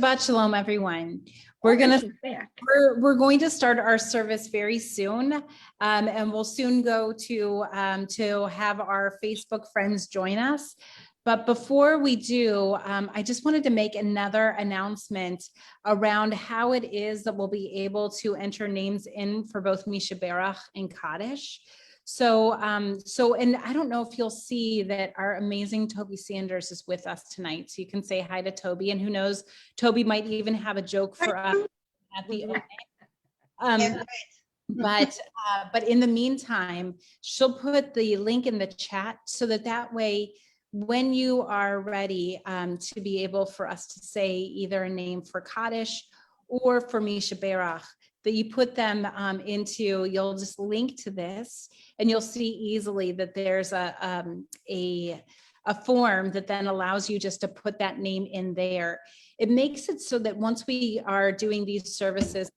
Shabbat shalom, everyone. We're going to start our service very soon, and we'll soon go to have our Facebook friends join us. But before we do, I just wanted to make another announcement around how it is that we'll be able to enter names in for both Misha Berach and Kaddish. So, and I don't know if you'll see that our amazing Toby Sanders is with us tonight. So you can say hi to Toby, and who knows, Toby might even have a joke for us at the end. But in the meantime, she'll put the link in the chat so that way, when you are ready to be able for us to say either a name for Kaddish or for Misha Berach, that you put them you'll just link to this, and you'll see easily that there's a form that then allows you just to put that name in there. It makes it so that once we are doing these services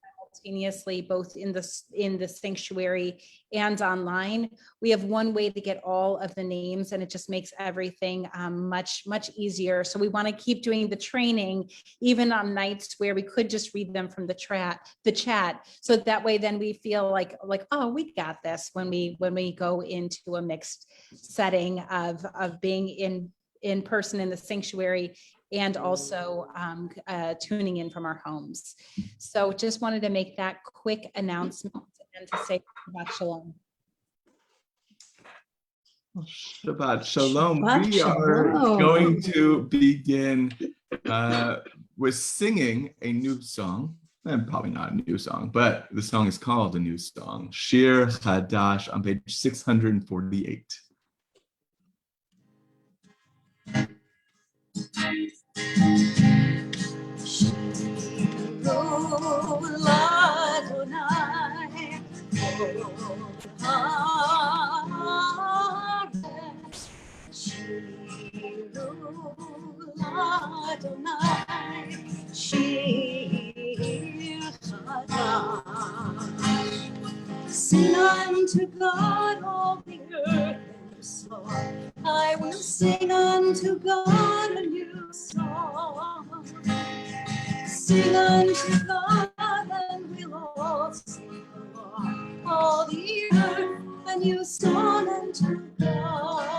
simultaneously, both in the sanctuary and online, we have one way to get all of the names, and it just makes everything much easier. So we want to keep doing the training even on nights where we could just read them from the chat, so that way then we feel like, oh, we got this when we go into a mixed setting of being in person in the sanctuary and also tuning in from our homes. So just wanted to make that quick announcement and to say Shabbat Shalom. Shabbat Shalom. We are going to begin with singing a new song, and probably not a new song, but the song is called a new song, Shir Chadash, on page 648. Sing unto God all the earth a new song. I will sing unto God a new song. Sing unto God, and we'll all sing along. All the earth a new song unto God.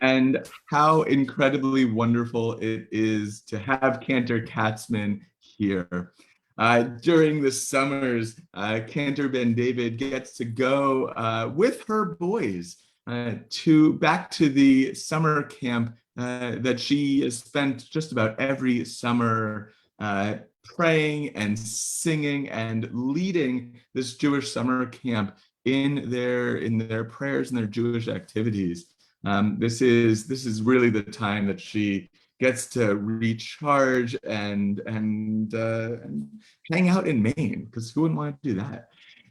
And how incredibly wonderful it is to have Cantor Katzman here. During the summers, Cantor Ben David gets to go with her boys back to the summer camp that she has spent just about every summer praying and singing and leading this Jewish summer camp in their prayers and their Jewish activities. This is really the time that she gets to recharge and hang out in Maine, because who wouldn't want to do that?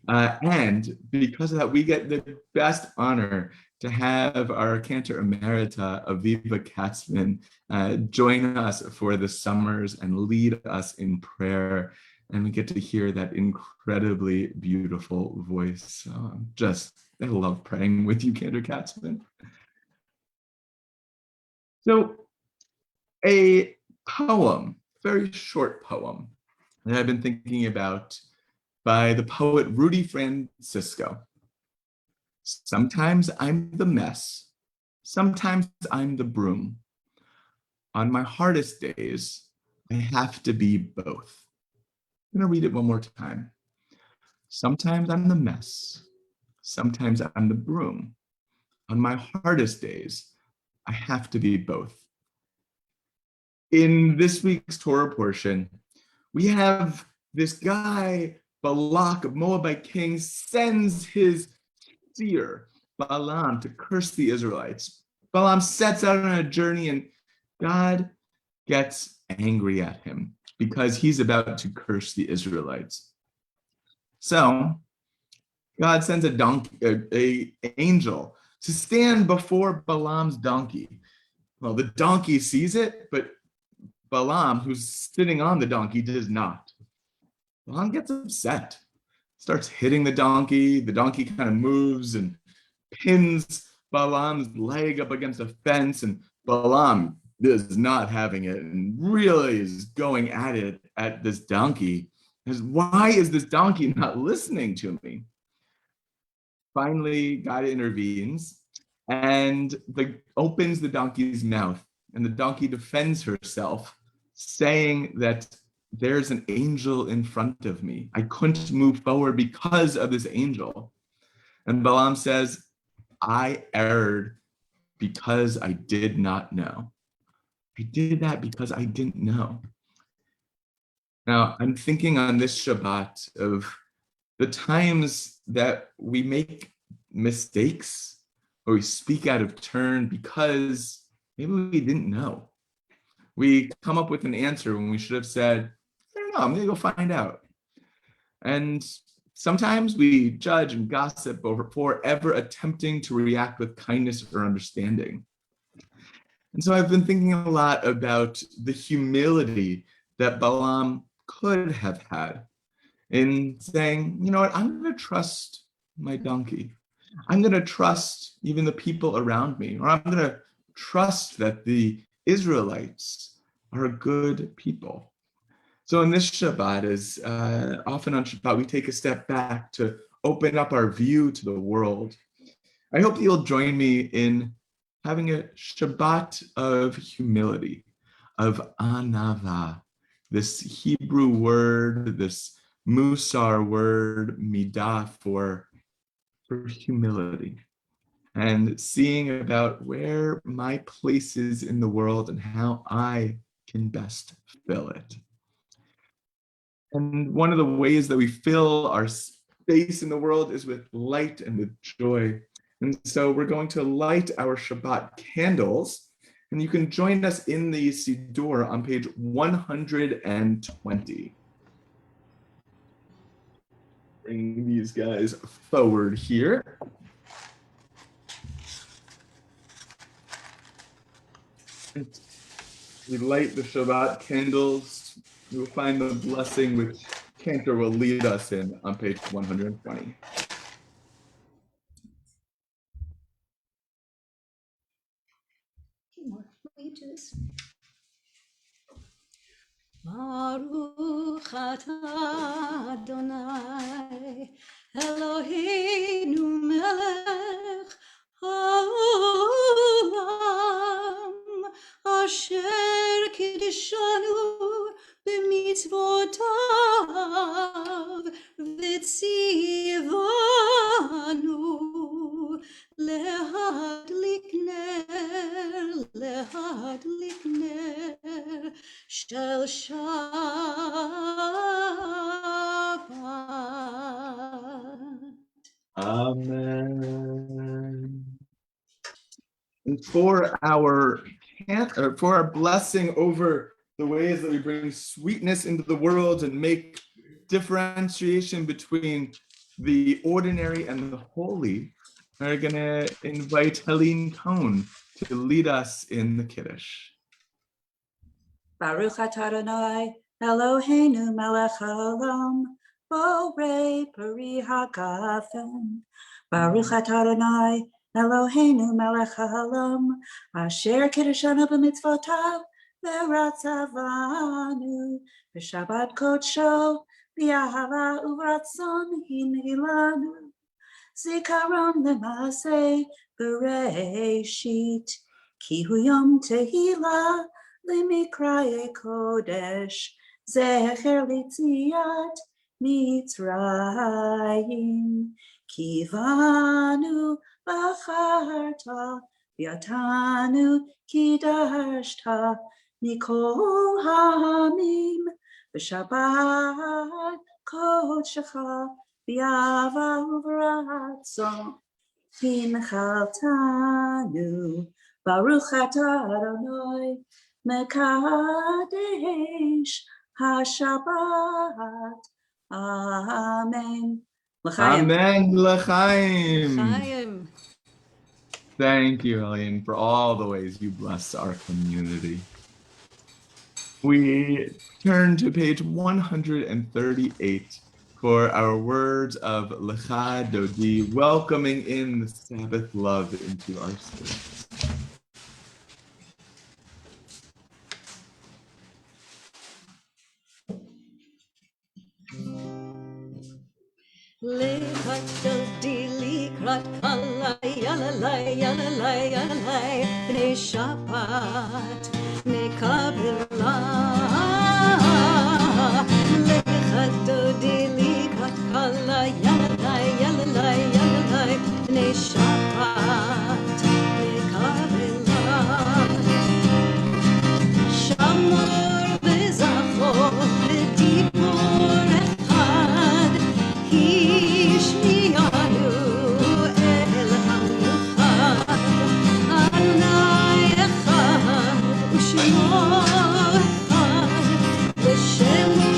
And because of that, we get the best honor to have our Cantor Emerita, Aviva Katzman, join us for the summers and lead us in prayer. And we get to hear that incredibly beautiful voice. I love praying with you, Cantor Katzman. So a poem, very short poem that I've been thinking about by the poet Rudy Francisco. Sometimes I'm the mess, sometimes I'm the broom. On my hardest days, I have to be both. I'm gonna read it one more time. Sometimes I'm the mess, sometimes I'm the broom. On my hardest days, I have to be both. In this week's Torah portion, we have this guy, Balak of Moabite kings, sends his seer, Balaam, to curse the Israelites. Balaam sets out on a journey, and God gets angry at him because he's about to curse the Israelites. So God sends a donkey, a angel to stand before Balaam's donkey. Well, the donkey sees it, but Balaam, who's sitting on the donkey, does not. Balaam gets upset, starts hitting the donkey. The donkey kind of moves and pins Balaam's leg up against a fence, and Balaam is not having it and really is going at it at this donkey. Why is this donkey not listening to me? Finally, God intervenes and opens the donkey's mouth, and the donkey defends herself, saying that there's an angel in front of me. I couldn't move forward because of this angel. And Balaam says, I erred because I did not know. I did that because I didn't know. Now, I'm thinking on this Shabbat of the times that we make mistakes or we speak out of turn because maybe we didn't know. We come up with an answer when we should have said, I don't know, I'm going to go find out. And sometimes we judge and gossip before ever attempting to react with kindness or understanding. And so I've been thinking a lot about the humility that Balaam could have had in saying, you know what, I'm going to trust my donkey. I'm going to trust even the people around me, or I'm going to trust that the Israelites are a good people. So in this Shabbat, as often on Shabbat, we take a step back to open up our view to the world. I hope you'll join me in having a Shabbat of humility, of anava, this Hebrew word, this Musar word, midah, for humility, and seeing about where my place is in the world and how I can best fill it. And one of the ways that we fill our space in the world is with light and with joy. And so we're going to light our Shabbat candles, and you can join us in the Siddur on page 120. Bring these guys forward here. We light the Shabbat candles. You will find the blessing which Cantor will lead us in on page 120. Will you do this? Baruch atah Adonai Eloheinu melech haolam asher kiddushanu b'mitzvotav v'tzivanu lehadlik ner shel Shabbat. Amen. And for our blessing over the ways that we bring sweetness into the world and make differentiation between the ordinary and the holy, we're going to invite Helene Cohn to lead us in the Kiddush. Baruch atah Adonai Eloheinu melech haolam borei peri hagafen. Baruch atah Adonai Eloheinu melech haolam asher kiddushanu b'mitzvotav v'ratzavanu b'shabbat kodsho b'ahava uvratzon hinilanu zikaron l'maaseh bereshit ki hu yom tehillah Limikraye Kodesh, Zecher Litziat Mitzrayim, Kivanu Bacharta, Yatanu Kidashta, Mikol Hamim, B'Shabbat Kodshecha, B'Yava Uvratzon, Hinchaltanu, Baruch atah Adonai, Mekadesh HaShabbat. Amen. L'chaim. Amen. L'chaim. Chaim. Thank you, Elian, for all the ways you bless our community. We turn to page 138 for our words of Lecha Dodi, welcoming in the Sabbath love into our spirit. Lekhat dodi likrat kalai yalalai yalalai yalalai bnei Shabbat nekabela. Lekhat dodi likrat kalai yalalai yalalai yalalai bnei Shabbat nekabela. Shamor v'zachor v'dibur echad Hishmiyanu el ha'michad Adonai echad u'shemo echad v'shemo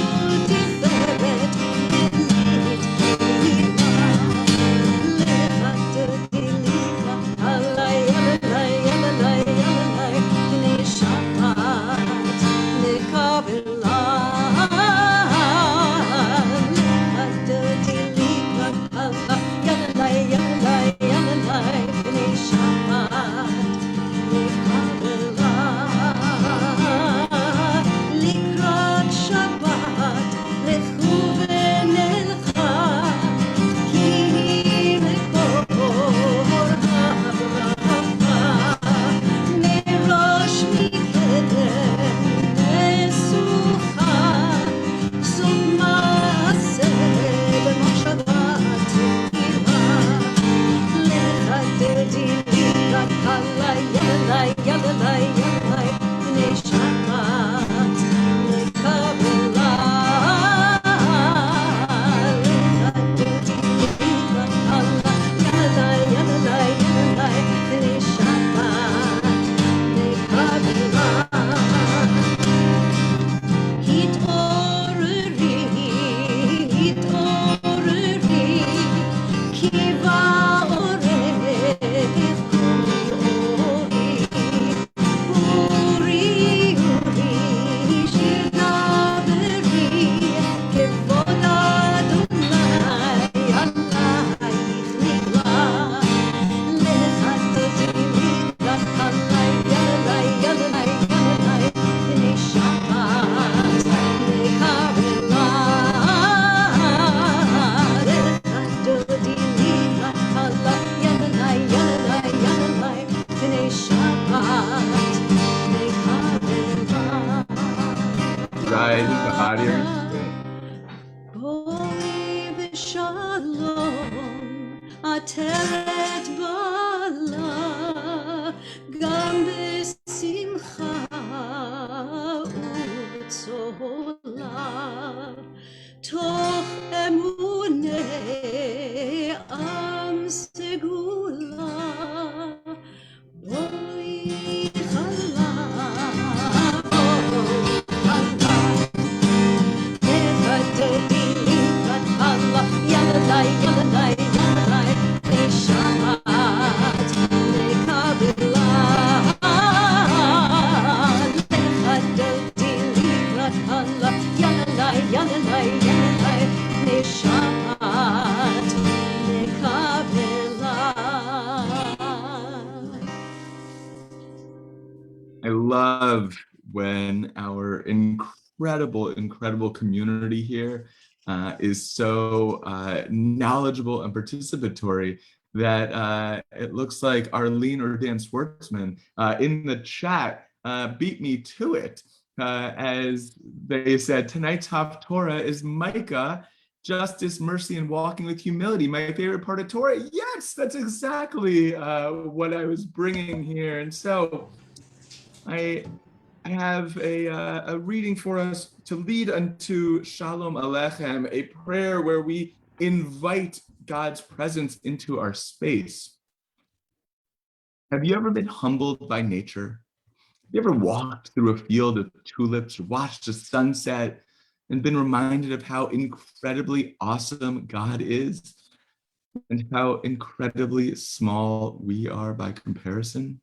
tiferet elit k'lila Lechat dodi likrat kalai yalalai yalalai yalalai bnei Shabbat nekabela. Lechat dodi likrat kalai yalalai yalalai yalalai bnei Shabbat nekabela. Likrat Shabbat lechu v'nelcha כי מקור הברכה מראש מקדם נסוכה סוף מעשה במחשבה תחילה Lekhat dodi likrat kalai yalalai yalalai yalalai bnei Shabbat nekabela. Lekhat dodi likrat kalai yalalai yalalai yalalai bnei Shabbat nekabela. התעוררי, התעוררי, כי בעורף קומי אורי. אורי, אורי, שיר דברי, כבוד אדוני עלייך נגלה. Lekhat dodi likrat kalai yalalai yalalai yalalai bnei Shabbat nekabela. Lekhat dodi likrat kalai yalalai yalalai yalalai bnei Shabbat nekabela. Rise in the body or spirit. בואי בשלום, עטרת בעלה, גם בשמחה ובצהלה, תוך אמוני עם סגולה, בואי חלה, בואי חלה. Lekhat dodi likrat kalai yalalai yalalai yalalai bnei Shabbat nekabela. Lekhat dodi likrat kalai yalalai yalalai yalalai bnei Shabbat nekabela. I love when our incredible community here is so knowledgeable and participatory that it looks like Arlene or Dan Schwartzman in the chat beat me to it as they said, tonight's Haftorah is Micah, justice, mercy, and walking with humility. My favorite part of Torah. Yes, that's exactly what I was bringing here. And so I have a reading for us to lead unto Shalom Aleichem, a prayer where we invite God's presence into our space. Have you ever been humbled by nature? Have you ever walked through a field of tulips or watched a sunset and been reminded of how incredibly awesome God is and how incredibly small we are by comparison?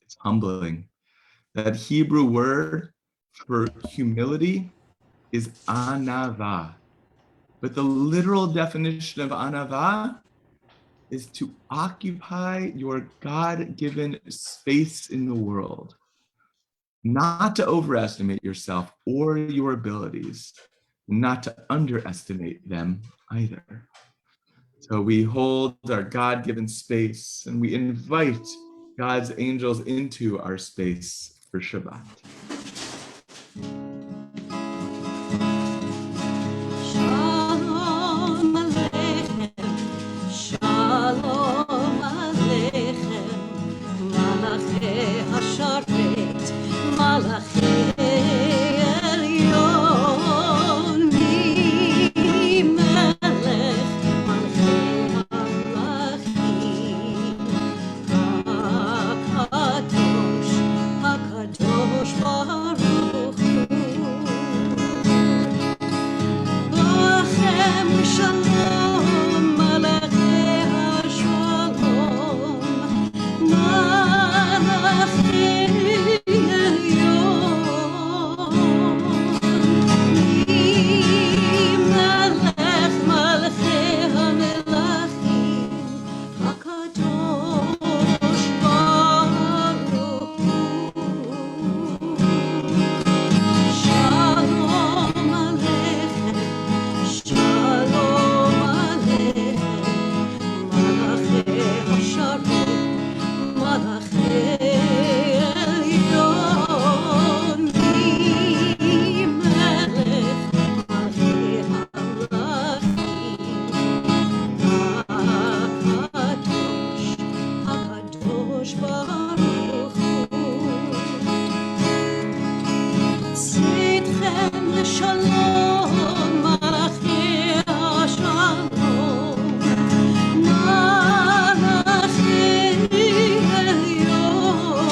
It's humbling. That Hebrew word for humility is anava. But the literal definition of anava is to occupy your God-given space in the world, not to overestimate yourself or your abilities, not to underestimate them either. So we hold our God-given space and we invite God's angels into our space for Shabbat. Shalom Aleichem, Shalom Aleichem, Malachei Hasharet, Malachei Elyon, Melech, Malchei Hamlachim, HaKadosh, HaKadosh Baruch Hu. Lachem shalom, malachei hashalom, malachei elyon. Melech malachei hamelachim, HaKadosh Baruch Hu. Shalom Aleichem, Shalom Aleichem, Malachei Hasharet, Malachei Elyon, Melech, Malchei Hamlachim, HaKadosh Baruch Hu. Tzidchem לשלום, מלאכי השלום, מלאכי עליון.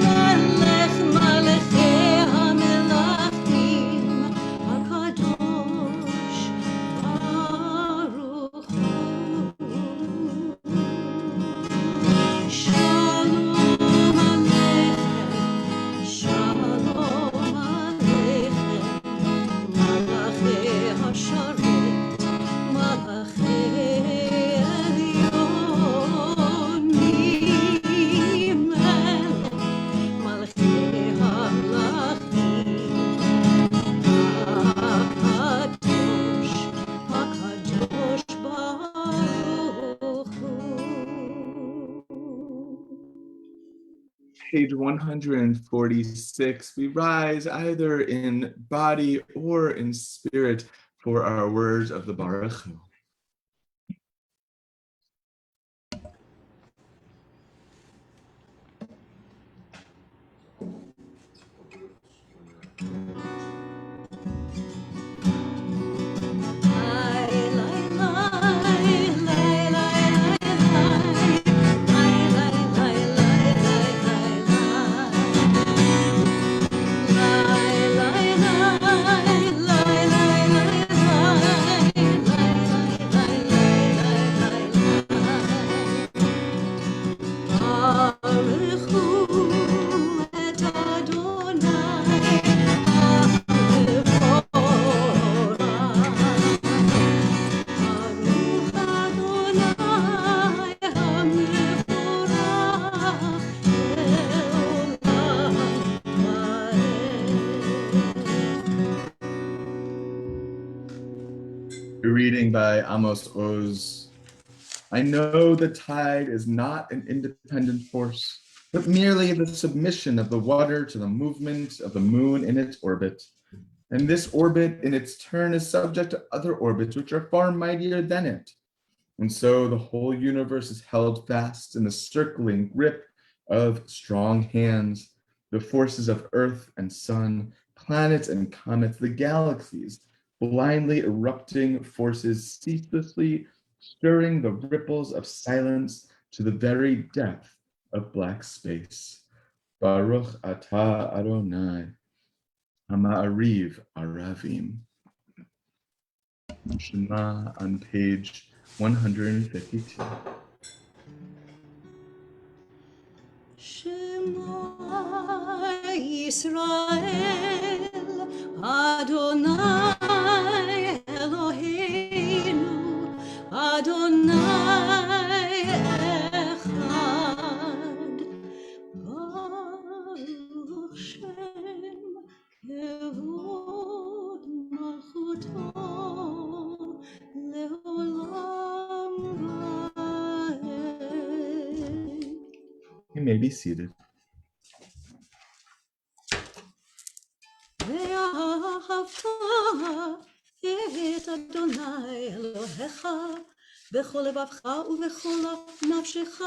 ממלך מלכי המלכים, הקדוש ברוך הוא. Shalom Aleichem, Shalom Aleichem, Malachei Hasharet, Malachei Elyon, Melech, Malchei Hamlachim, HaKadosh, HaKadosh Baruch Hu. Page 146, we rise either in body or in spirit for our words of the Baruch Hu. Reading by Amos Oz. I know the tide is not an independent force, but merely the submission of the water to the movement of the moon in its orbit. And this orbit in its turn is subject to other orbits which are far mightier than it. And so the whole universe is held fast in the circling grip of strong hands, the forces of earth and sun, planets and comets, the galaxies, blindly erupting forces ceaselessly stirring the ripples of silence to the very depth of black space. Baruch Atah Adonai, Ha'ma'ariv Aravim. Shema on page 152. Shema Yisrael, Adonai Eloheinu, Adonai Echad. Baruch Shem Kevod Malchuto Leolam Vaed. You may be seated. ואהבת את אדוני אלוהיך בכל לבבך ובכל נפשך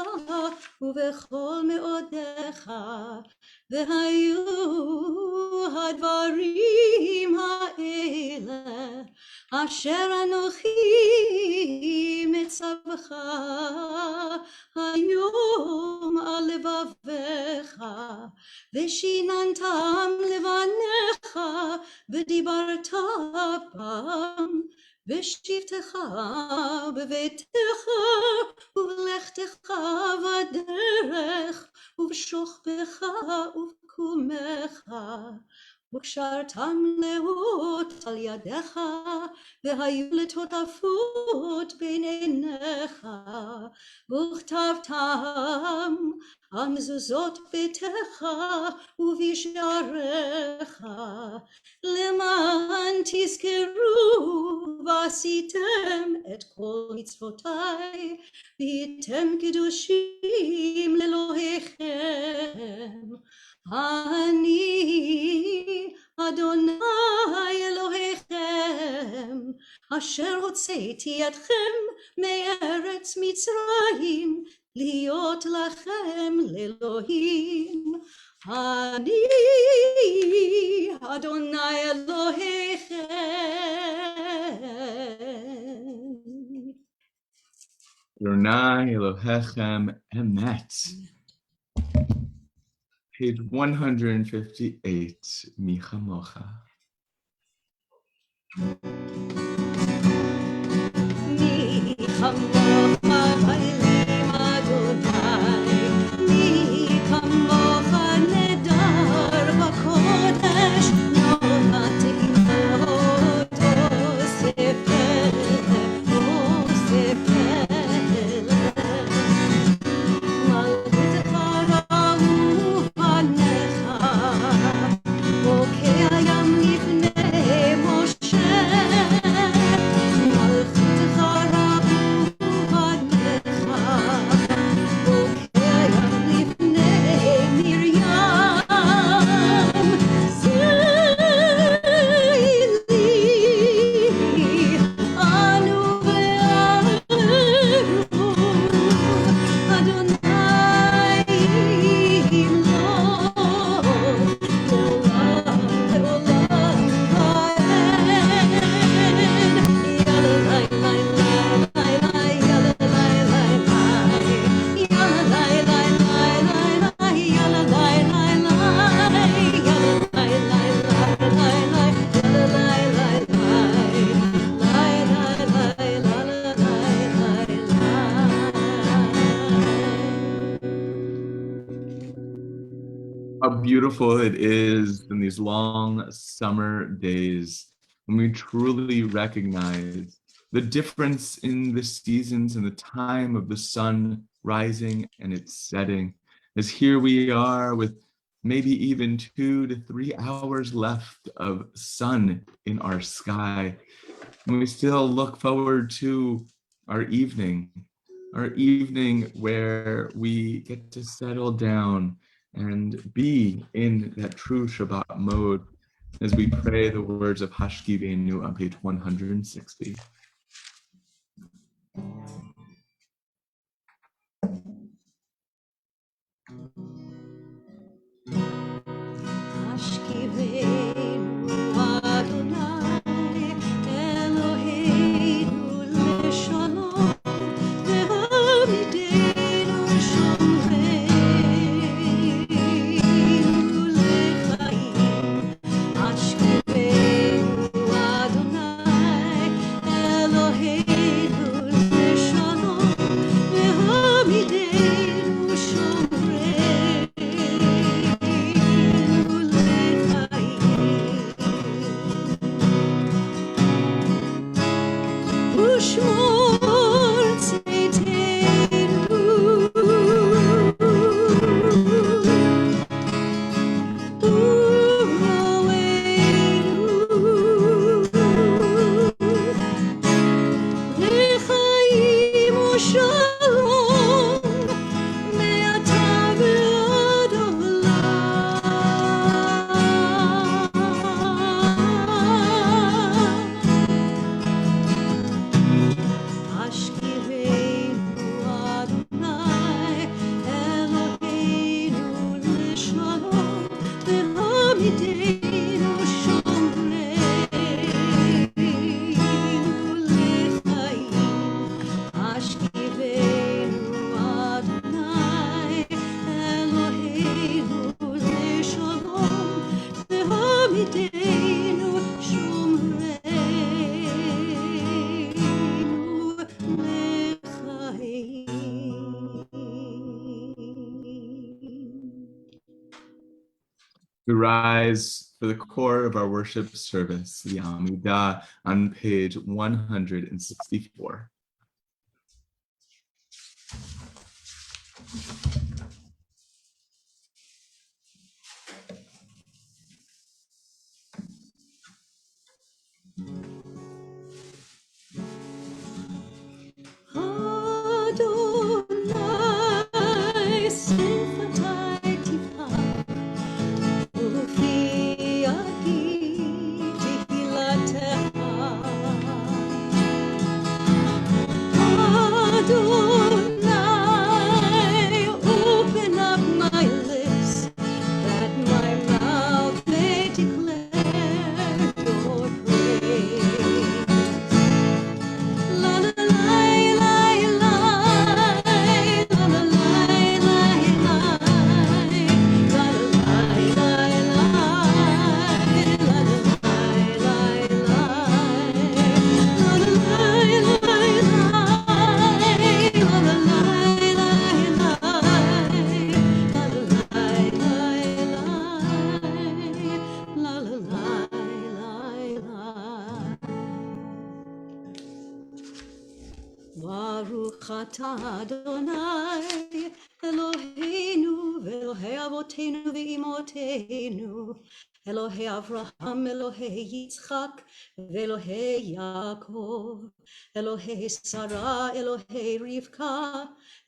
ובכל מאודיך, והיו הדברים האלה אשר אנוכי מצווך היום על לבביך, ושיננתם לבניך ודיברת בם בשבתך בביתך ובלכתך בדרך ובשוכבך ובקומך, וקשרתם לאות על ידיך והיו לטוטפות בין עיניך, וכתבתם על מזוזות ביתך ובשעריך, למען תזכרו ועשיתם את כל מצוותיי והייתם קדושים לאלוהיכם. אני אדוני אלוהיכם אשר הוצאתי אתכם מארץ מצרים להיות לכם לאלוהים. אני אדוני אלוהיכם. Adonai Elohechem Emet. Page 158, Michamocha. מי כמוך באלים אדוני, מי כמוך נדר בקודש, נולדתי מאותו ספל, מלכותך ראו פניך, בוקע ים לפני משה, מלכותך ראו פניך, בוקע ים לפני מרים. צאלי אנו ואנו אדוני How beautiful it is in these long summer days when we truly recognize the difference in the seasons and the time of the sun rising and its setting. As here we are with maybe even 2 to 3 hours left of sun in our sky, and we still look forward to our evening where we get to settle down and be in that true Shabbat mode as we pray the words of Hashkivenu on page 160. השכיבנו אדוני אלוהינו לשלום, והעמידנו שומרים. We rise for the core of our worship service, the Amidah, on page 164. Adonai, Sifatai Tifta, Ufi Agi Tehilateha. Adonai, open up my lips, that my mouth may declare your praise. La la la la la, la la la la la, la la Baruch atah Adonai Eloheinu ve'Elohei Avotenu ve'imotenu Elohei Avraham, Elohei Yitzchak ve'Elohei Yaakov Elohei Sarah, Elohei Rivka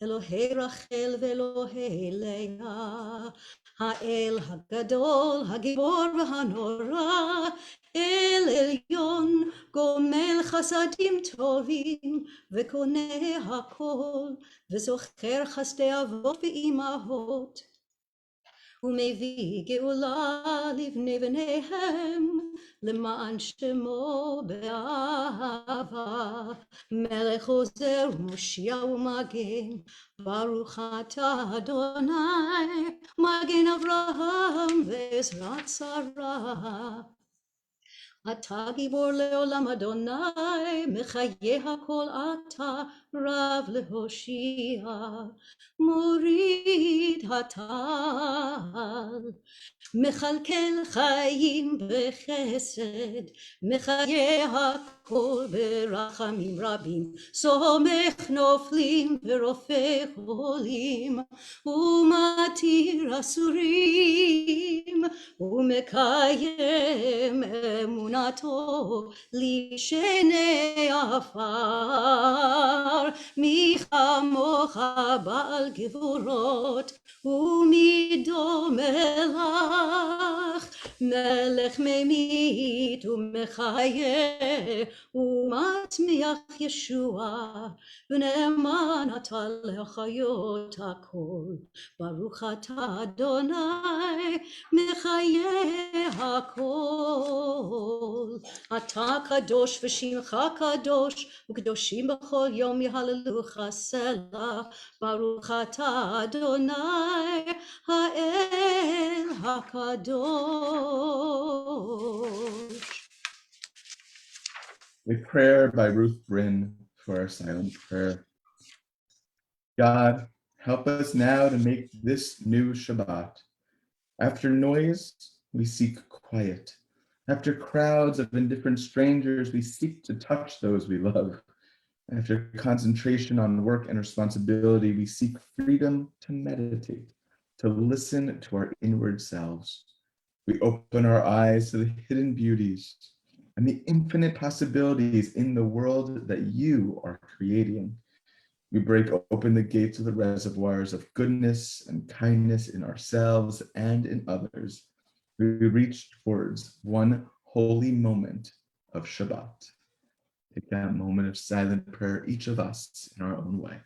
Elohei Rachel ve'Elohei Leah Ha'el Hagadol, Hagibor v'Hanora El Elyon Gomel Chasadim Tovim וקונה הכל, וזוכר חסדי אבות ואימהות, ומביא גאולה לבני בניהם, למען שמו באהבה. מלך עוזר ומושיע ומגן, ברוך אתה אדוני, מגן אברהם ועזרת שרה. אתה גיבור לעולם אדוני, מחיה הכל אתה, רב להושיע, מוריד הטל. מכלכל חיים בחסד, מחיה הכל ברחמים רבים, סומך נופלים ורופא חולים, ומתיר אסורים, ומקיים אמונתו לשני עפר. מי כמוך בעל גבורות, ומי דומה לך, מלך ממית ומחיה, ומצמיח ישועה, ונאמן אתה לחיות הכל. ברוך אתה אדוני, מחיה הכל. אתה קדוש ושמך קדוש, וקדושים בכל יום יהללוך סלע. ברוך אתה אדוני, האל הקדוש. A prayer by Ruth Bryn for our silent prayer. God, help us now to make this new Shabbat. After noise, we seek quiet. After crowds of indifferent strangers, we seek to touch those we love. After concentration on work and responsibility, we seek freedom to meditate, to listen to our inward selves. We open our eyes to the hidden beauties and the infinite possibilities in the world that you are creating. We break open the gates of the reservoirs of goodness and kindness in ourselves and in others. We reach towards one holy moment of Shabbat. Take that moment of silent prayer, each of us in our own way.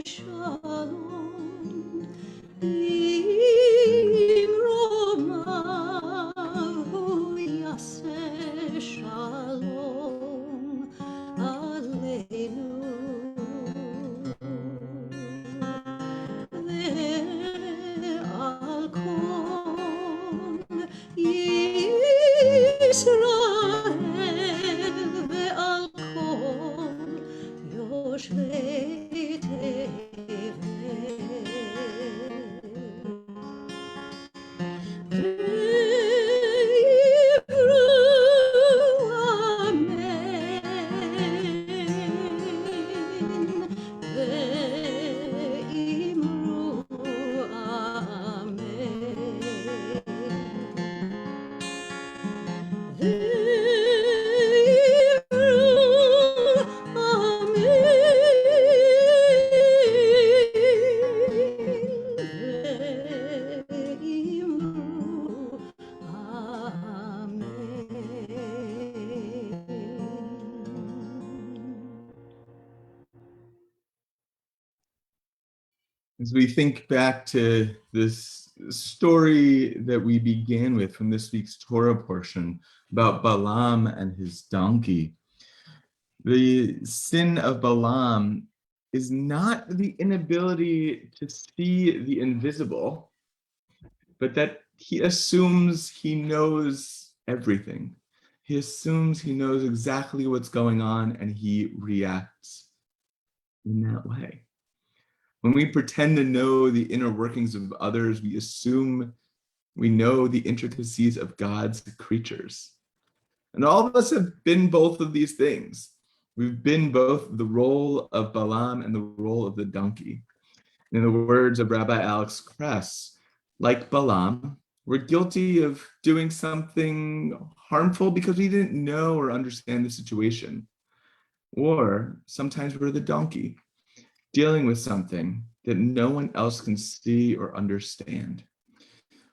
shalom, imromahu yaseh shalom aleinu. ועל כל ישראל ועל כל יושבי תבל. ויאמרו אמן, ואמרו As we think back to this story that we began with from this week's Torah portion about Balaam and his donkey, the sin of Balaam is not the inability to see the invisible, but that he assumes he knows everything. He assumes he knows exactly what's going on, and he reacts in that way. When we pretend to know the inner workings of others, we assume we know the intricacies of God's creatures. And all of us have been both of these things. We've been both the role of Balaam and the role of the donkey. In the words of Rabbi Alex Kress, like Balaam, we're guilty of doing something harmful because we didn't know or understand the situation. Or sometimes we're the donkey, dealing with something that no one else can see or understand.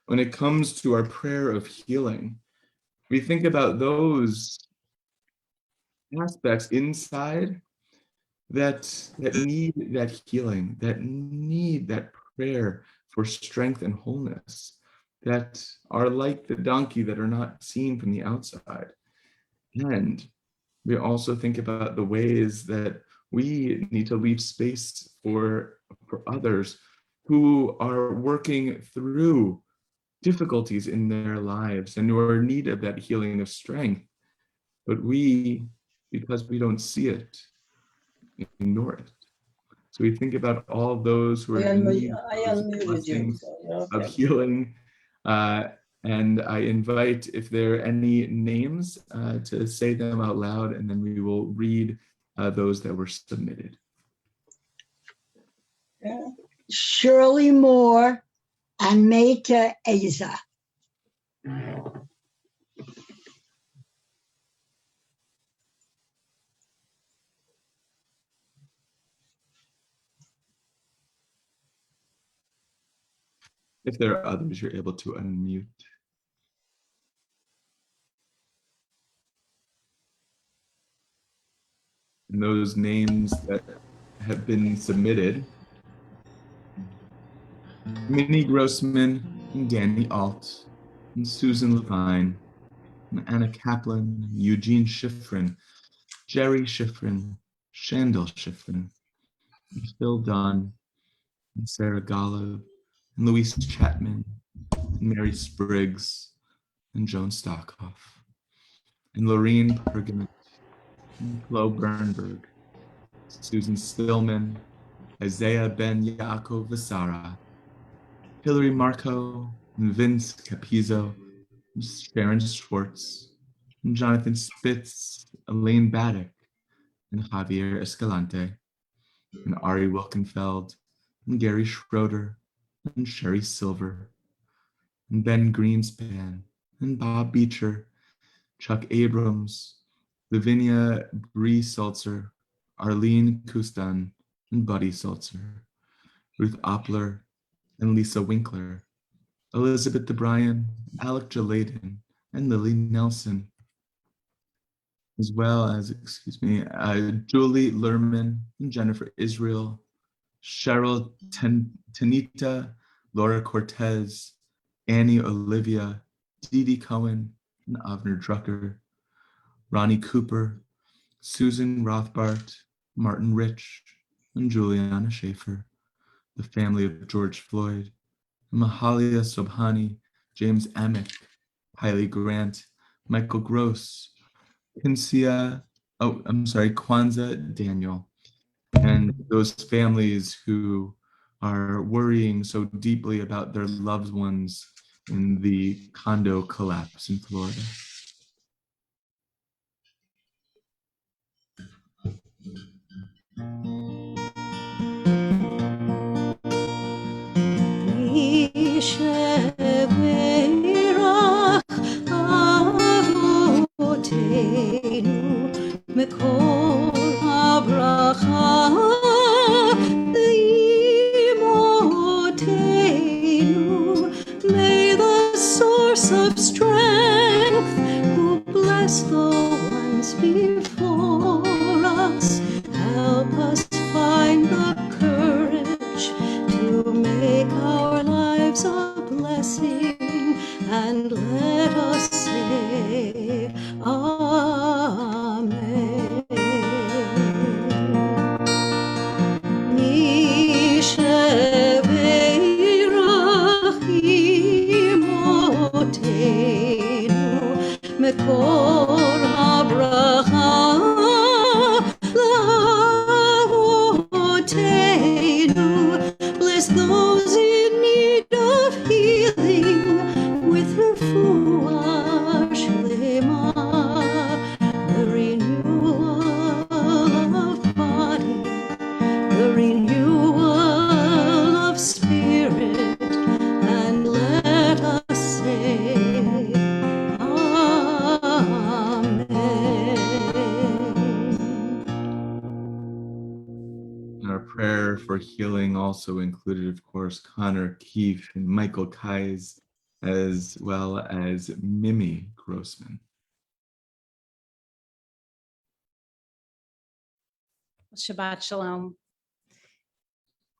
When it comes to our prayer of healing, we think about those aspects inside that need that healing, that need that prayer for strength and wholeness, that are like the donkey that are not seen from the outside. And we also think about the ways that we need to leave space for others who are working through difficulties in their lives and who are in need of that healing of strength. But we, because we don't see it, ignore it. So we think about all those who are in need of those blessings of healing. And I invite, if there are any names, to say them out loud, and then we will read those that were submitted. Shirley Moore and Meta Asa. If there are others, you're able to unmute. And those names that have been submitted: Minnie Grossman and Danny Alt and Susan Levine and Anna Kaplan and Eugene Schifrin, Jerry Schifrin, Shandell Schifrin, and Phil Dunn and Sarah Golub and Louise Chapman and Mary Spriggs and Joan Stockhoff and Lorene Pergament and Flo Bernberg, Susan Stillman, Isaiah Ben Yaakov Vasara, Hillary Marco and Vince Capizzo, and Sharon Schwartz, and Jonathan Spitz, Elaine Baddock, and Javier Escalante, and Ari Wilkenfeld, and Gary Schroeder, and Sherry Silver, and Ben Greenspan, and Bob Beecher, Chuck Abrams, Lavinia Bree Seltzer, Arlene Kustan, and Buddy Seltzer, Ruth Oppler, and Lisa Winkler, Elizabeth DeBryan, Alec Jaladen, and Lily Nelson. as well as, Julie Lerman and Jennifer Israel, Cheryl Tanita, Laura Cortez, Annie Olivia, Dee Dee Cohen, and Avner Drucker, Ronnie Cooper, Susan Rothbart, Martin Rich, and Juliana Schaefer, the family of George Floyd, Mahalia Sobhani, James Amick, Hailey Grant, Michael Gross, Kwanzaa Daniel, and those families who are worrying so deeply about their loved ones in the condo collapse in Florida. מקור הברכה לאמותינו. May the source of strength who bless the ones before us help us find the courage to make our lives a blessing, and let us say Amen. מי שברך אמותינו, מקור הברכה לאבותינו. Bless those in need of healing with refuah shlema, the renewal of body, the renewal of spirit, and let us say Amen. Our prayer for healing also included, of course, Connor Keefe and Michael Kais, as well as Mimi Grossman. Shabbat Shalom.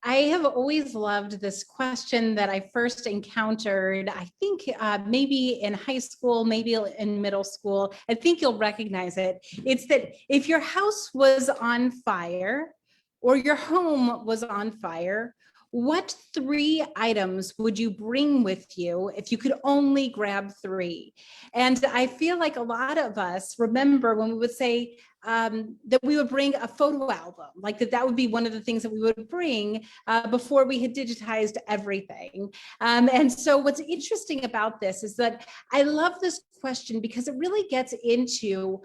I have always loved this question that I first encountered, I think maybe in high school, maybe in middle school. I think you'll recognize it. It's that if your house was on fire or your home was on fire, what 3 items would you bring with you if you could only grab 3? And I feel like a lot of us remember when we would say, that we would bring a photo album, like that would be one of the things that we would bring before we had digitized everything. And so what's interesting about this is that I love this question because it really gets into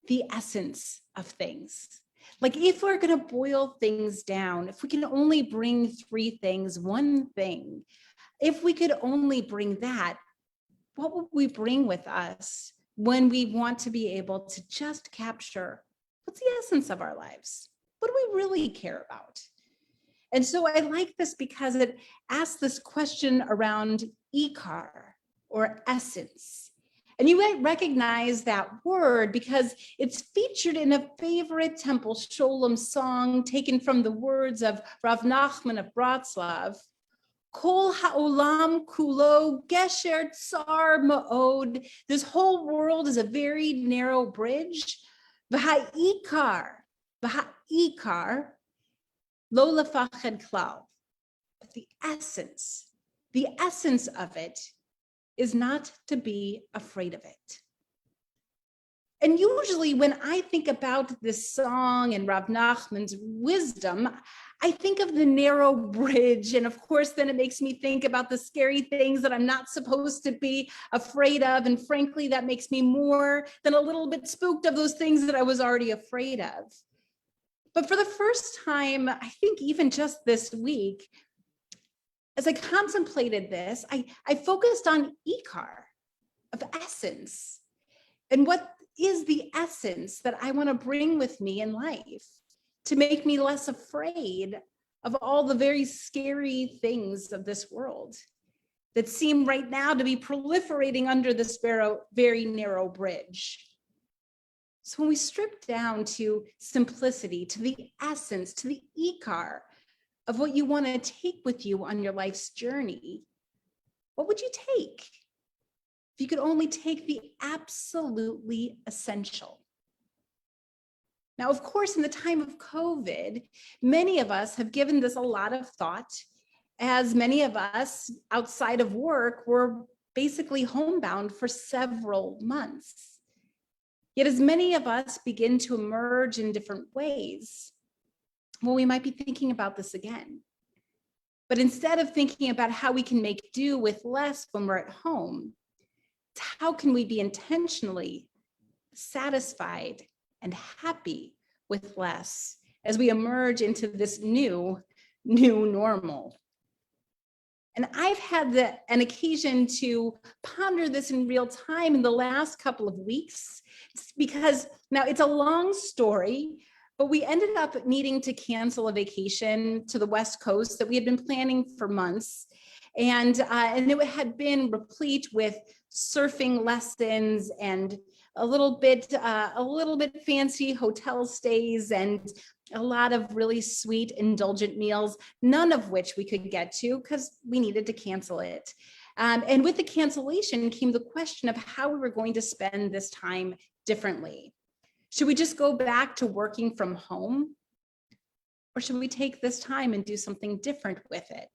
the essence of things. Like if we're going to boil things down, if we can only bring 3 things, one thing, if we could only bring that, what would we bring with us when we want to be able to just capture what's the essence of our lives? What do we really care about? And so I like this because it asks this question around ikar, or essence. And you might recognize that word because it's featured in a favorite Temple Sholem song taken from the words of Rav Nachman of Bratslav. Kol ha'olam kulo gesher tsar ma'od. This whole world is a very narrow bridge. V'ha'ikar lo lefached klal. But the essence of it is not to be afraid of it. And usually when I think about this song and Rav Nachman's wisdom, I think of the narrow bridge. And of course, then it makes me think about the scary things that I'm not supposed to be afraid of. And frankly, that makes me more than a little bit spooked of those things that I was already afraid of. But for the first time, I think even just this week, as I contemplated this, I focused on ikar, of essence, and what is the essence that I want to bring with me in life to make me less afraid of all the very scary things of this world that seem right now to be proliferating under this very narrow bridge. So when we strip down to simplicity, to the essence, to the ikar of what you want to take with you on your life's journey, what would you take? If you could only take the absolutely essential. Now, of course, in the time of COVID, many of us have given this a lot of thought, as many of us outside of work were basically homebound for several months. Yet as many of us begin to emerge in different ways, well, we might be thinking about this again. But instead of thinking about how we can make do with less when we're at home, it's how can we be intentionally satisfied and happy with less as we emerge into this new normal. And I've had an occasion to ponder this in real time in the last couple of weeks, because now it's a long story, but we ended up needing to cancel a vacation to the West Coast that we had been planning for months. And it had been replete with surfing lessons and a little bit fancy hotel stays and a lot of really sweet, indulgent meals, none of which we could get to because we needed to cancel it. And with the cancellation came the question of how we were going to spend this time differently. Should we just go back to working from home? Or should we take this time and do something different with it?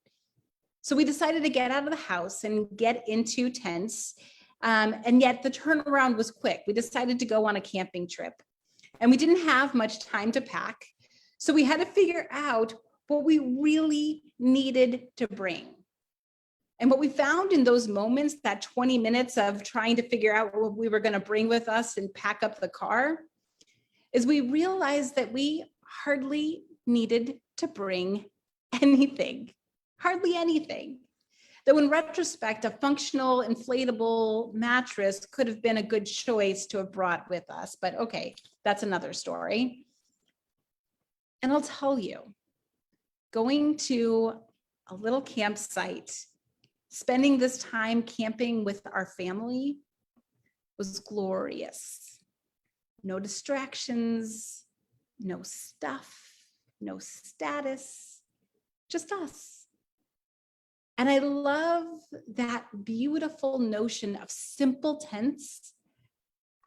So we decided to get out of the house and get into tents. And yet the turnaround was quick. We decided to go on a camping trip. And we didn't have much time to pack. So we had to figure out what we really needed to bring. And what we found in those moments, that 20 minutes of trying to figure out what we were going to bring with us and pack up the car, is we realized that we hardly needed to bring anything, hardly anything. Though in retrospect, a functional inflatable mattress could have been a good choice to have brought with us, but okay, that's another story. And I'll tell you, going to a little campsite, spending this time camping with our family was glorious. No distractions, no stuff, no status, just us. And I love that beautiful notion of simple tents.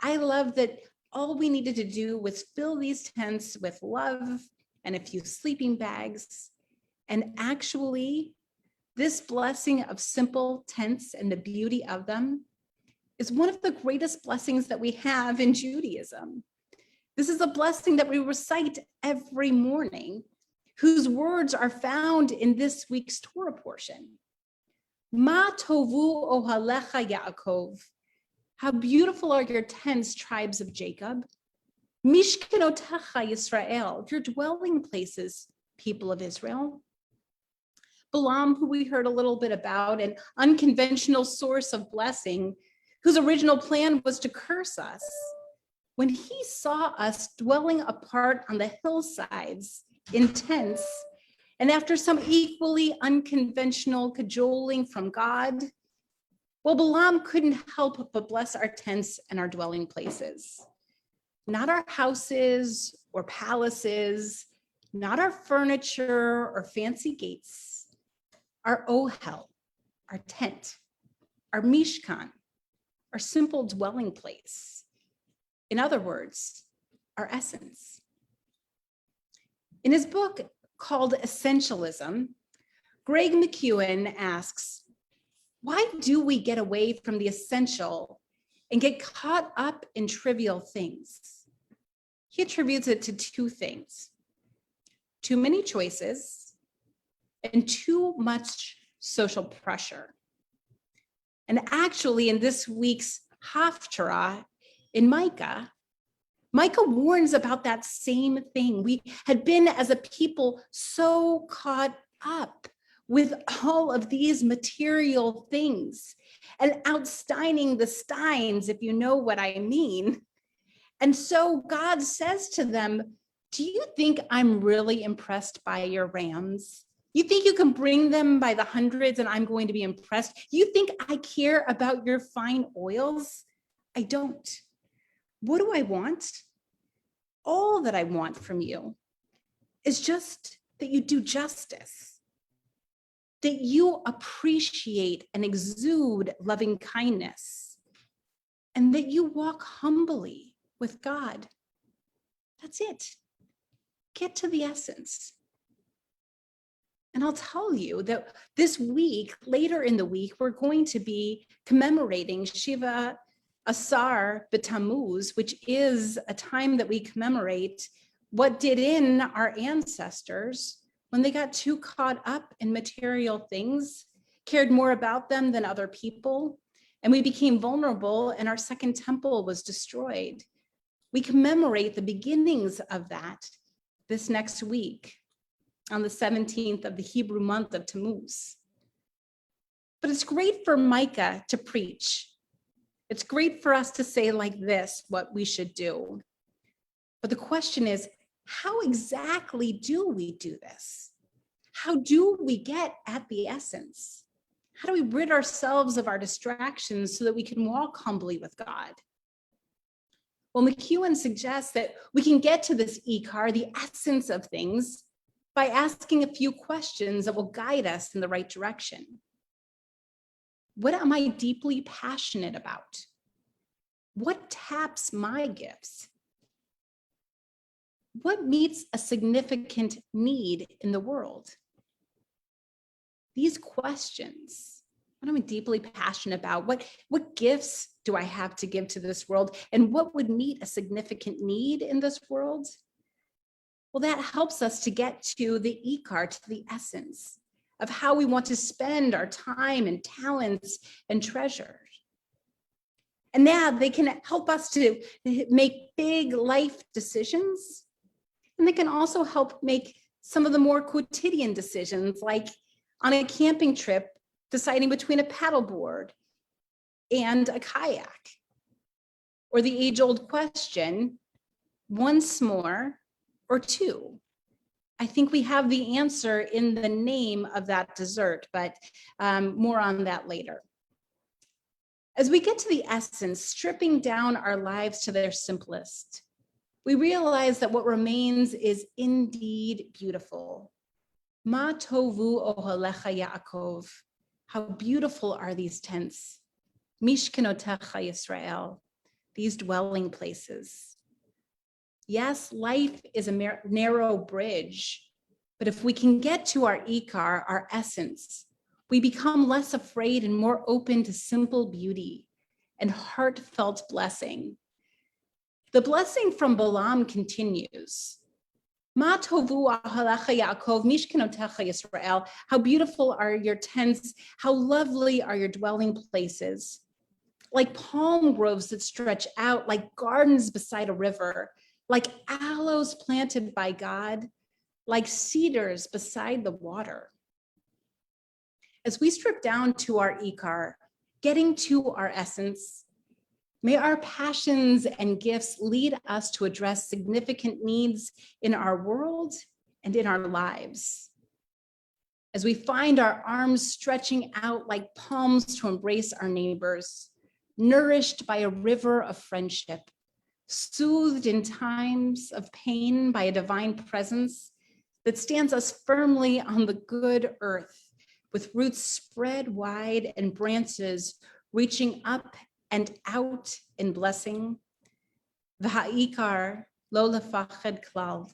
I love that all we needed to do was fill these tents with love and a few sleeping bags. And actually, this blessing of simple tents and the beauty of them is one of the greatest blessings that we have in Judaism. This is a blessing that we recite every morning, whose words are found in this week's Torah portion. Ma tovu ohalecha Yaakov. How beautiful are your tents, tribes of Jacob. Mishkenotecha Yisrael, your dwelling places, people of Israel. Balaam, who we heard a little bit about, an unconventional source of blessing, whose original plan was to curse us. When he saw us dwelling apart on the hillsides in tents, and after some equally unconventional cajoling from God, well, Balaam couldn't help but bless our tents and our dwelling places. Not our houses or palaces, not our furniture or fancy gates, our ohel, our tent, our mishkan, our simple dwelling place. In other words, our essence. In his book called Essentialism, Greg McEwen asks, why do we get away from the essential and get caught up in trivial things? He attributes it to two things: too many choices and too much social pressure. And actually, in this week's Haftarah in Micah warns about that same thing. We had been, as a people, so caught up with all of these material things and outsteining the steins, if you know what I mean. And so God says to them, do you think I'm really impressed by your rams? You think you can bring them by the hundreds and I'm going to be impressed? You think I care about your fine oils? I don't. What do I want? all that I want from you is just that you do justice, that you appreciate and exude loving kindness, and that you walk humbly with God. That's it. Get to the essence. And I'll tell you that this week, later in the week, we're going to be commemorating Shiva Asar B'Tammuz, which is a time that we commemorate what did in our ancestors when they got too caught up in material things, cared more about them than other people, and we became vulnerable and our second temple was destroyed. We commemorate the beginnings of that this next week on the 17th of the Hebrew month of Tammuz. But it's great for Micah to preach. It's great for us to say like this, what we should do. But the question is, how exactly do we do this? How do we get at the essence? How do we rid ourselves of our distractions so that we can walk humbly with God? Well, McEwen suggests that we can get to this ikar, the essence of things, by asking a few questions that will guide us in the right direction. What am I deeply passionate about? What taps my gifts? What meets a significant need in the world? These questions, what am I deeply passionate about? What gifts do I have to give to this world? And what would meet a significant need in this world? Well, that helps us to get to the ikar, to the essence of how we want to spend our time and talents and treasures. And now they can help us to make big life decisions. And they can also help make some of the more quotidian decisions, like on a camping trip, deciding between a paddleboard and a kayak. Or the age-old question, once more or two? I think we have the answer in the name of that dessert, but more on that later. As we get to the essence, stripping down our lives to their simplest, we realize that what remains is indeed beautiful. Ma tovu ohalecha Yaakov. How beautiful are these tents. Mishkenotecha Yisrael, these dwelling places. Yes, life is a narrow bridge, but if we can get to our ikar, our essence, we become less afraid and more open to simple beauty and heartfelt blessing. The blessing from Balaam continues. Ma tovu ahalecha Yaakov, mishkenotecha Yisrael. How beautiful are your tents, how lovely are your dwelling places. Like palm groves that stretch out, like gardens beside a river, like aloes planted by God, like cedars beside the water. As we strip down to our ikar, getting to our essence, may our passions and gifts lead us to address significant needs in our world and in our lives. As we find our arms stretching out like palms to embrace our neighbors, nourished by a river of friendship, soothed in times of pain by a divine presence that stands us firmly on the good earth, with roots spread wide and branches reaching up and out in blessing. V'ha'ikar lo lefached klal.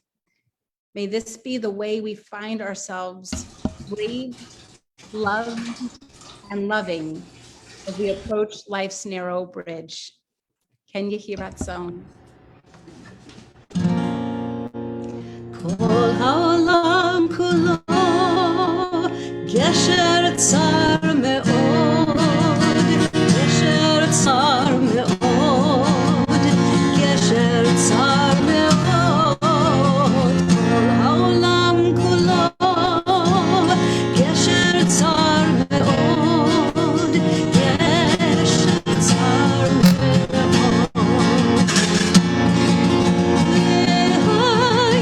May this be the way we find ourselves brave, loved, and loving as we approach life's narrow bridge. Ken Yehi Ratzon. כל העולם כולו גשר צר מאוד, גשר צר מאוד, גשר צר מאוד. כל העולם כולו גשר צר מאוד, גשר צר מאוד.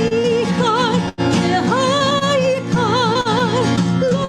העיקר, העיקר, לא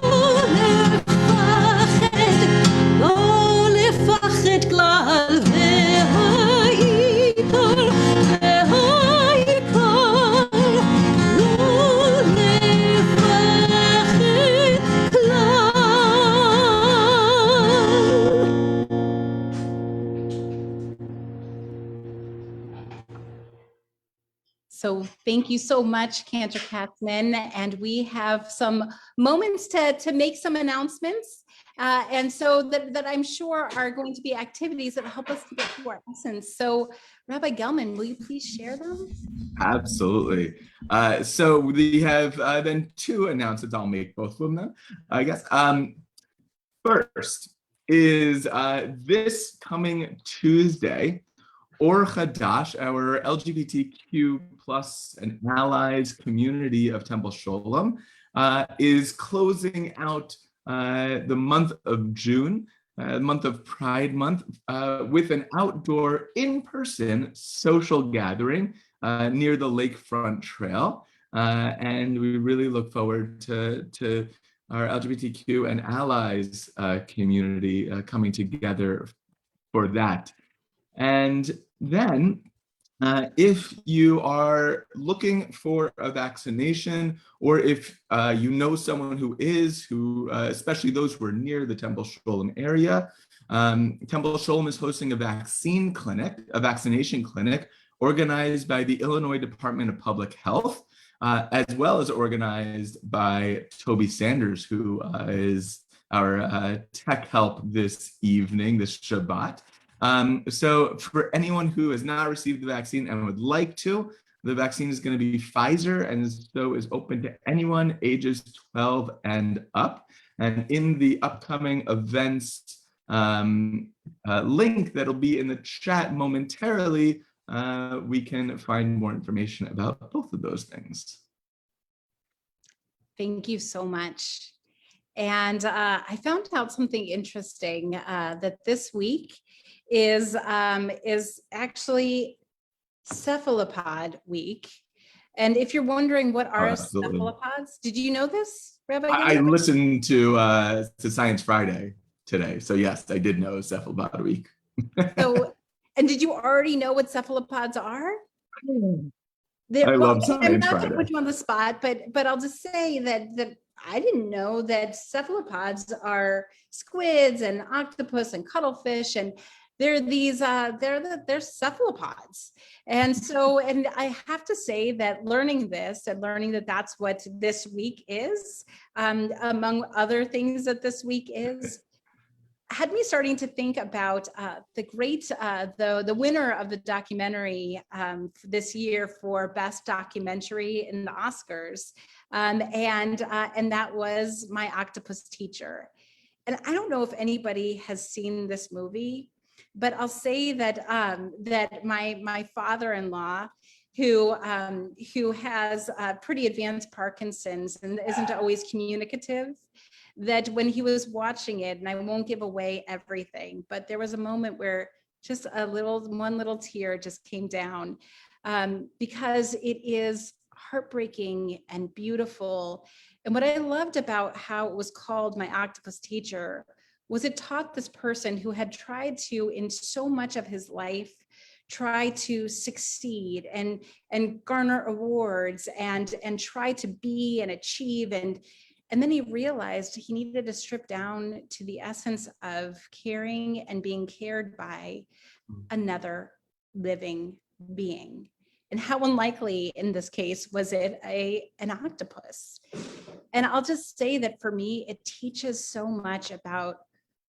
So thank you so much, Cantor Katzman. And we have some moments to make some announcements. And so that I'm sure are going to be activities that help us to get to our essence. So Rabbi Gelman, will you please share them? Absolutely. So we have then two announcements. I'll make both of them, I guess. First is this coming Tuesday, Or Hadash, our LGBTQ plus and allies community of Temple Sholem, is closing out the month of June, month of Pride Month, with an outdoor in-person social gathering near the Lakefront Trail. And we really look forward to our LGBTQ and allies community coming together for that. And then if you are looking for a vaccination, or if you know someone who is, especially those who are near the Temple Sholem area, Temple Sholem is hosting a vaccination clinic organized by the Illinois Department of Public Health, as well as organized by Toby Sanders, who is our tech help this evening, this Shabbat. So for anyone who has not received the vaccine and would like to, the vaccine is going to be Pfizer, and so is open to anyone ages 12 and up. And in the upcoming events link that'll be in the chat momentarily, we can find more information about both of those things. Thank you so much. And I found out something interesting that this week is actually cephalopod week. And if you're wondering what are cephalopods, did you know this, Rabbi? I listened to Science Friday today, so yes, I did know cephalopod week. So, and did you already know what cephalopods are? I love Science I'm not Friday. going to put you on the spot, but I'll just say that I didn't know that cephalopods are squids and octopus and cuttlefish, and they're they're cephalopods. And so, and I have to say that learning this and learning that that's what this week is, among other things that this week is, had me starting to think about the winner of the documentary this year for Best Documentary in the Oscars, and that was My Octopus Teacher. And I don't know if anybody has seen this movie, but I'll say that that my father-in-law, who has pretty advanced Parkinson's and isn't always communicative, that when he was watching it, and I won't give away everything, but there was a moment where just one little tear just came down, because it is heartbreaking and beautiful. And what I loved about how it was called My Octopus Teacher was it taught this person who had tried to, in so much of his life, try to succeed and garner awards and try to be and achieve, and then he realized he needed to strip down to the essence of caring and being cared by another living being. And how unlikely in this case was it an octopus? And I'll just say that for me, it teaches so much about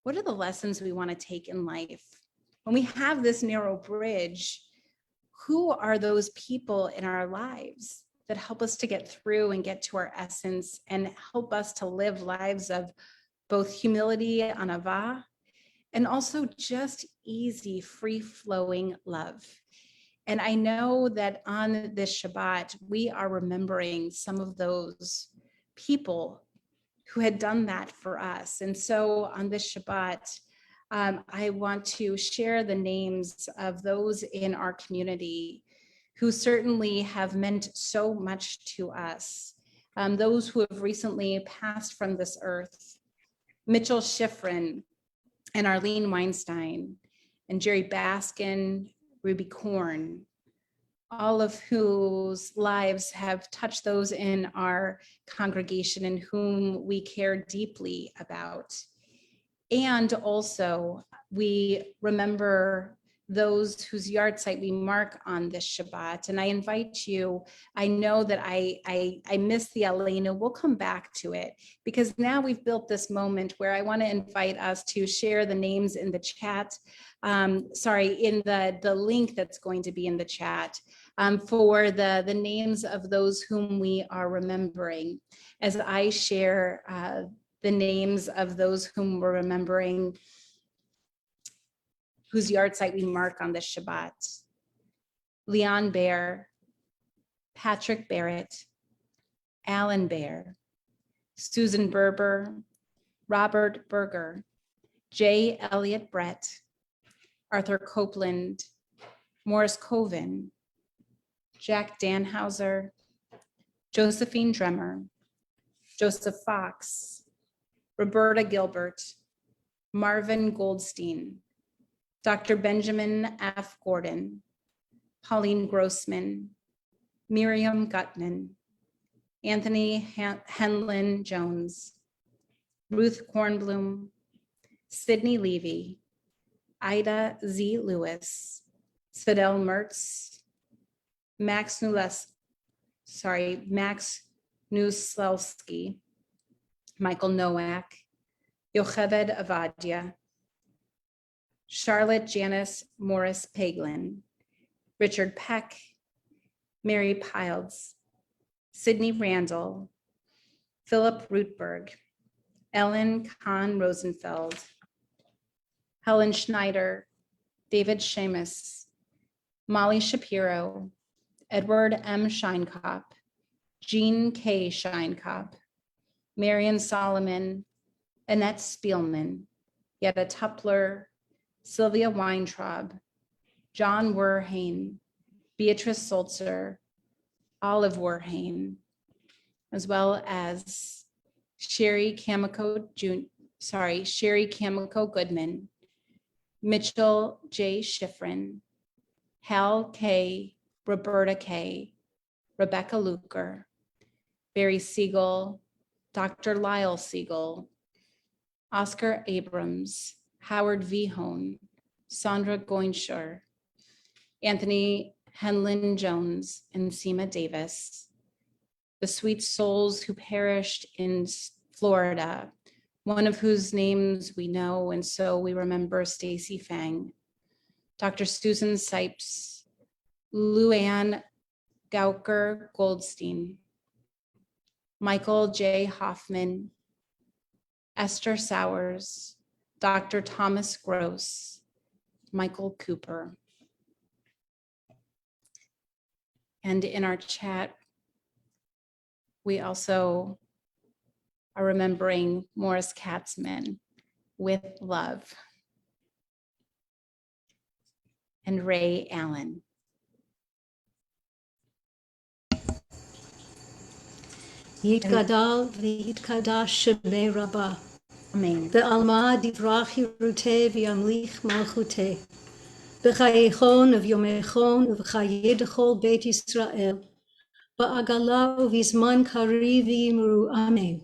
what are the lessons we want to take in life. When we have this narrow bridge, who are those people in our lives that help us to get through and get to our essence and help us to live lives of both humility, anava, and also just easy, free-flowing love. And I know that on this Shabbat, we are remembering some of those people who had done that for us. And so on this Shabbat, I want to share the names of those in our community who certainly have meant so much to us. Those who have recently passed from this earth: Mitchell Schifrin and Arlene Weinstein and Jerry Baskin, Ruby Korn, all of whose lives have touched those in our congregation and whom we care deeply about. And also we remember those whose yard site we mark on this Shabbat. And I invite you, I know that I miss the Aleinu. We'll come back to it because now we've built this moment where I want to invite us to share the names in the chat. In the link that's going to be in the chat for the names of those whom we are remembering. As I share the names of those whom we're remembering, whose yard site we mark on this Shabbat. Leon Bear, Patrick Barrett, Alan Bear, Susan Berber, Robert Berger, J. Elliott Brett, Arthur Copeland, Morris Coven, Jack Danhauser, Josephine Dremmer, Joseph Fox, Roberta Gilbert, Marvin Goldstein, Dr. Benjamin F. Gordon, Pauline Grossman, Miriam Gutman, Anthony Henlin Jones, Ruth Kornblum, Sydney Levy, Ida Z. Lewis, Fidel Mertz, Max Nuslowski, Michael Nowak, Yocheved Avadia, Charlotte Janice Morris Paglin, Richard Peck, Mary Pildes, Sydney Randall, Philip Rootberg, Ellen Kahn Rosenfeld, Helen Schneider, David Seamus, Molly Shapiro, Edward M. Scheinkop, Jean K. Scheinkop, Marion Solomon, Annette Spielman, Yetta Tupler, Sylvia Weintraub, John Werhane, Beatrice Sulzer, Olive Werhane, as well as Sherry Kamiko Goodman, Mitchell J. Schifrin, Hal K., Roberta K., Rebecca Luker, Barry Siegel, Dr. Lyle Siegel, Oscar Abrams, Howard V. Hone, Sandra Goinshur, Anthony Henlin Jones, and Seema Davis, the sweet souls who perished in Florida, one of whose names we know, and so we remember Stacy Fang, Dr. Susan Sipes, Luann Gauker Goldstein, Michael J. Hoffman, Esther Sowers, Dr. Thomas Gross, Michael Cooper. And in our chat, we also are remembering Morris Katzman with love, and Ray Allen. יתגדל ויתקדש שמי רבה, Amen. ועלמא דברה חירותי וימליך מלכותי, בחייכון וביומכון ובחיי דכל בית ישראל, בעגלה ובזמן קריב ויאמרו אמן.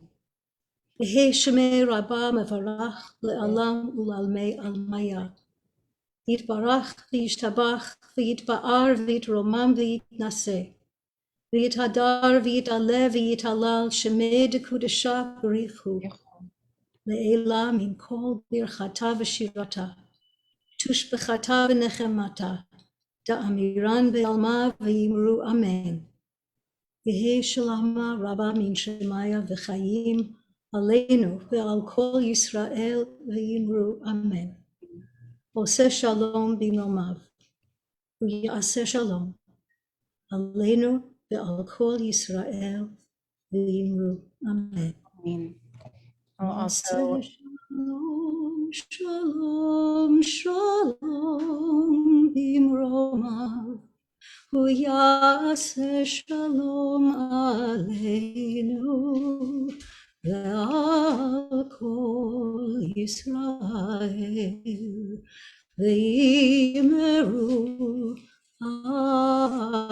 יהי שמי רבה מברך לעולם ולעלמי עלמיה. יתברך וישתבח ויתפאר ויתרומם ויתנשא. ויתהדר ויתעלה ויתהלל שמי דקודשה בריחו. לעילה מן כל ברכתה ושירתה. תושבחתה ונחמתה. דאמירן בעלמה ויאמרו אמן. יהי שלמה רבה מן שמיה וחיים עלינו ועל כל ישראל ויאמרו אמן. עושה שלום במרומיו ויעשה שלום עלינו ועל כל ישראל ויאמרו אמן. Amen. I'll עושה also שלום שלום שלום במרומיו הוא יעשה שלום עלינו ועל כל ישראל ויאמרו אמן.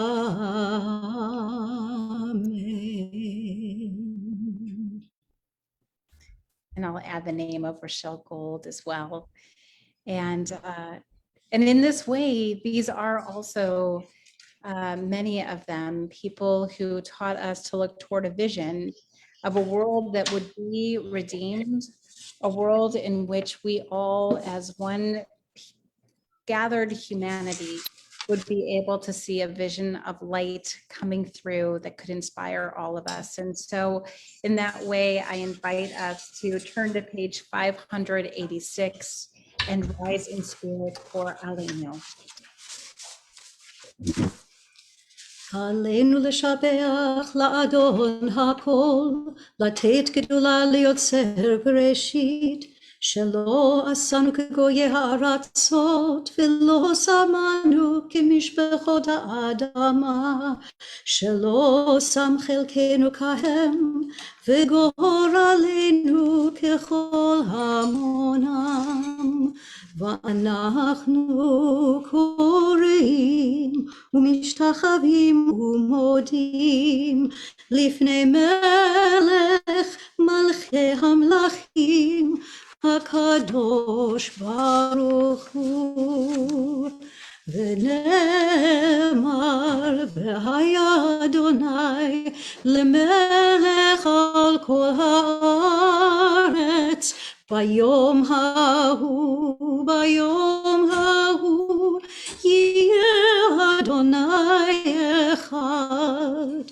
and I'll add the name of Rochelle Gold as well. And And in this way, these are also many of them people who taught us to look toward a vision of a world that would be redeemed, a world in which we all, as one gathered humanity, would be able to see a vision of light coming through that could inspire all of us. And so in that way, I invite us to turn to page 586 and rise in spirit for Aleinu. עלינו לשבח לאדון הכל, לתת גדולה ליוצר בראשית, שלא עשנו כגויי הארצות, ולא שמנו כמשפחות האדמה, שלא שם חלקנו כהם, וגורלנו ככל המונם. ואנחנו קוראים ומשתחווים ומודים לפני מלך מלכי המלכים הקדוש ברוך הוא. ונאמר והיה אדוני למלך על כל הארץ ביום ההוא יהיה אדוני אחד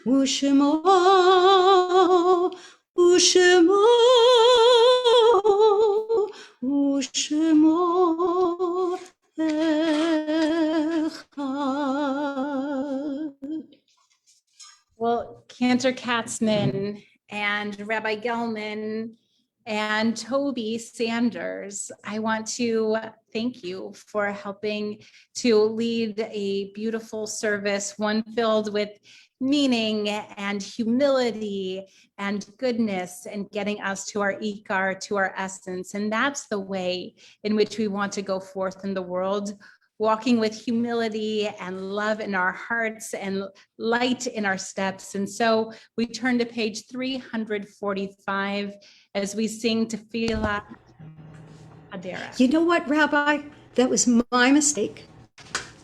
ושמו אחד. Well, Cantor Katzman and Rabbi Gelman and Toby Sanders, I want to thank you for helping to lead a beautiful service, one filled with meaning and humility and goodness, and getting us to our ikar, to our essence. And that's the way in which we want to go forth in the world, walking with humility and love in our hearts and light in our steps. And so we turn to page 345 as we sing Tefillah Adera. You know what, Rabbi? That was my mistake.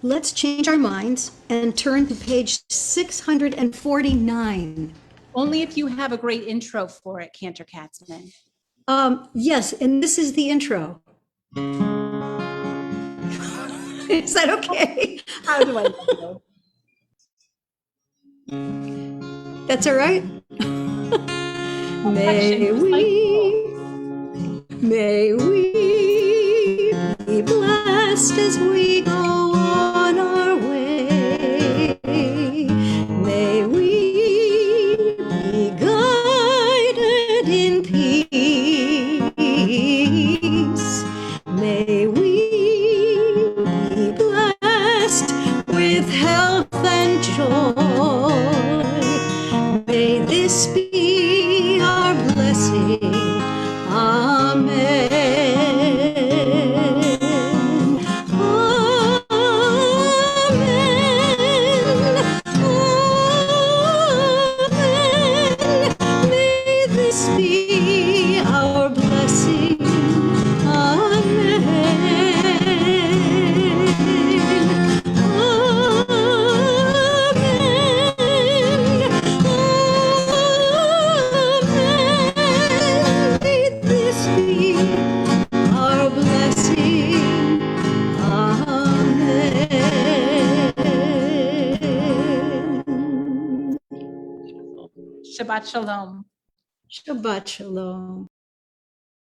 Let's change our minds and turn to page 649. Only if you have a great intro for it, Cantor Katzman. Yes, and this is the intro. Is that okay? How do I know? That's all right? May we be blessed as we go on our way. May we be guided in peace. May we be blessed with health and joy. May this be our blessing. Amen. Amen. Amen. May this be our blessing. Amen. May this be our blessing. Amen. Shabbat Shalom. Shabbat Shalom.